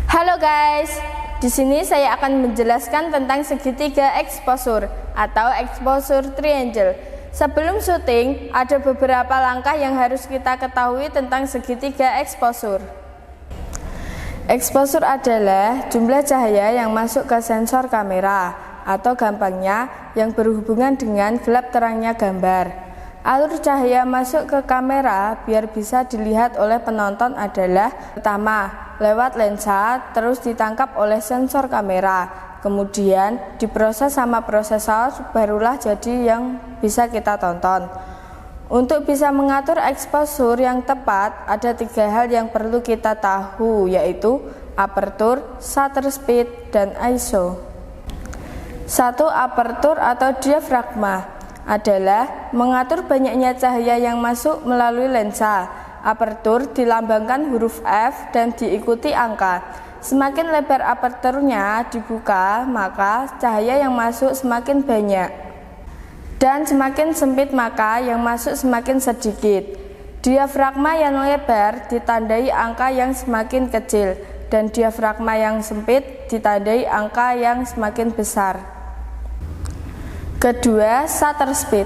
Halo guys, di sini saya akan menjelaskan tentang segitiga exposure atau exposure triangle. Sebelum syuting, ada beberapa langkah yang harus kita ketahui tentang segitiga exposure. Exposure adalah jumlah cahaya yang masuk ke sensor kamera, atau gampangnya yang berhubungan dengan gelap terangnya gambar. Alur cahaya masuk ke kamera biar bisa dilihat oleh penonton adalah pertama, lewat lensa, terus ditangkap oleh sensor kamera, kemudian diproses sama prosesor, barulah jadi yang bisa kita tonton. Untuk bisa mengatur exposure yang tepat, ada 3 hal yang perlu kita tahu, yaitu aperture, shutter speed, dan ISO. 1. Aperture atau diafragma adalah mengatur banyaknya cahaya yang masuk melalui lensa. Aperture dilambangkan huruf F dan diikuti angka. Semakin lebar aperturnya dibuka, maka cahaya yang masuk semakin banyak. Dan semakin sempit, maka yang masuk semakin sedikit. Diafragma yang lebar ditandai angka yang semakin kecil, dan diafragma yang sempit ditandai angka yang semakin besar. Kedua, shutter speed.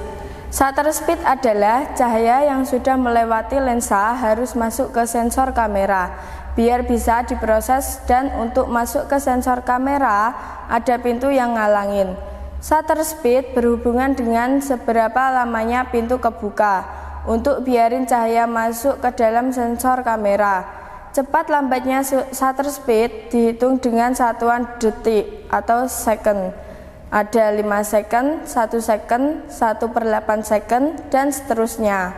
Shutter speed adalah cahaya yang sudah melewati lensa harus masuk ke sensor kamera biar bisa diproses, dan untuk masuk ke sensor kamera ada pintu yang ngalangin. Shutter speed berhubungan dengan seberapa lamanya pintu kebuka untuk biarin cahaya masuk ke dalam sensor kamera. Cepat lambatnya shutter speed dihitung dengan satuan detik atau second. Ada 5 second, 1 second, 1/8 second, dan seterusnya.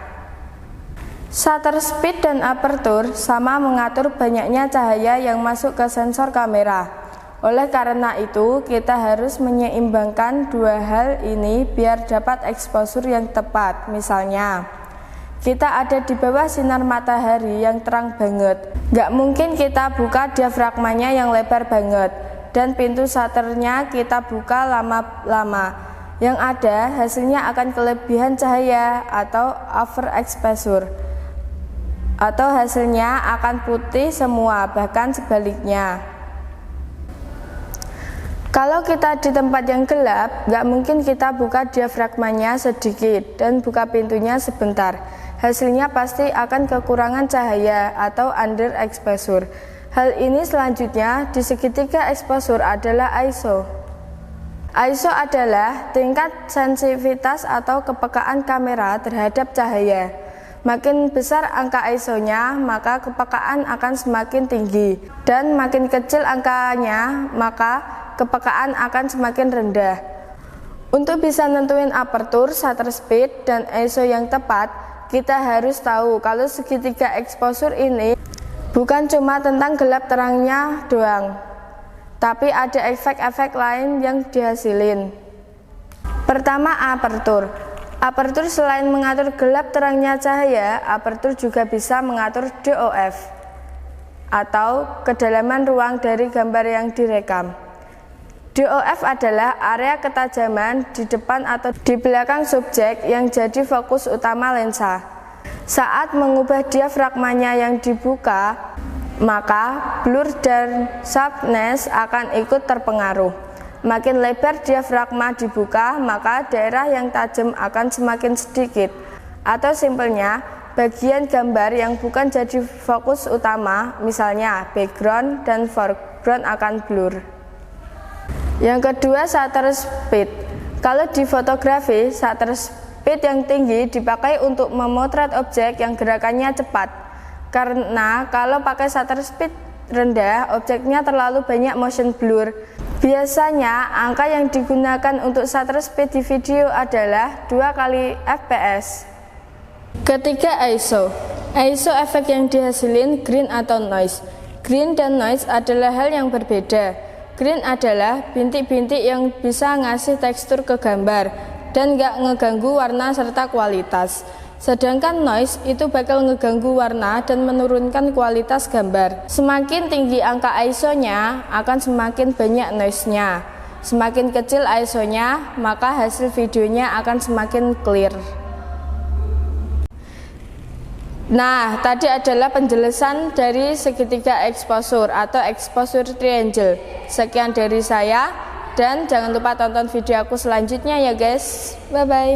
Shutter speed dan aperture sama mengatur banyaknya cahaya yang masuk ke sensor kamera. Oleh karena itu, kita harus menyeimbangkan 2 hal ini biar dapat exposure yang tepat. Misalnya, kita ada di bawah sinar matahari yang terang banget. Nggak mungkin kita buka diafragmanya yang lebar banget, dan pintu shutternya kita buka lama-lama. Yang ada hasilnya akan kelebihan cahaya atau overexposure, atau hasilnya akan putih semua, bahkan sebaliknya. Kalau kita di tempat yang gelap, nggak mungkin kita buka diafragmanya sedikit dan buka pintunya sebentar. Hasilnya pasti akan kekurangan cahaya atau underexposure. Hal ini selanjutnya di segitiga exposure adalah ISO. ISO adalah tingkat sensitivitas atau kepekaan kamera terhadap cahaya. Makin besar angka ISO-nya, maka kepekaan akan semakin tinggi, dan makin kecil angkanya, maka kepekaan akan semakin rendah. Untuk bisa nentuin aperture, shutter speed, dan ISO yang tepat, kita harus tahu kalau segitiga exposure ini bukan cuma tentang gelap terangnya doang, tapi ada efek-efek lain yang dihasilin. Pertama, aperture. Aperture selain mengatur gelap terangnya cahaya, aperture juga bisa mengatur DOF atau kedalaman ruang dari gambar yang direkam. DOF adalah area ketajaman di depan atau di belakang subjek yang jadi fokus utama lensa. Saat mengubah diafragmanya yang dibuka, maka blur dan sharpness akan ikut terpengaruh. Makin lebar diafragma dibuka, maka daerah yang tajam akan semakin sedikit. Atau simpelnya, bagian gambar yang bukan jadi fokus utama, misalnya background dan foreground, akan blur. Yang kedua, shutter speed. Kalau di fotografi, shutter speed yang tinggi dipakai untuk memotret objek yang gerakannya cepat. Karena kalau pakai shutter speed rendah, objeknya terlalu banyak motion blur. Biasanya angka yang digunakan untuk shutter speed di video adalah 2 kali fps. Ketiga, ISO. ISO efek yang dihasilin green atau noise. Green dan noise adalah hal yang berbeda. Green adalah bintik-bintik yang bisa ngasih tekstur ke gambar dan nggak ngeganggu warna serta kualitas. Sedangkan noise itu bakal ngeganggu warna dan menurunkan kualitas gambar. Semakin tinggi angka ISO-nya, akan semakin banyak noise-nya. Semakin kecil ISO-nya, maka hasil videonya akan semakin clear. Nah, tadi adalah penjelasan dari segitiga exposure atau exposure triangle. Sekian dari saya, dan jangan lupa tonton video aku selanjutnya ya guys. Bye bye.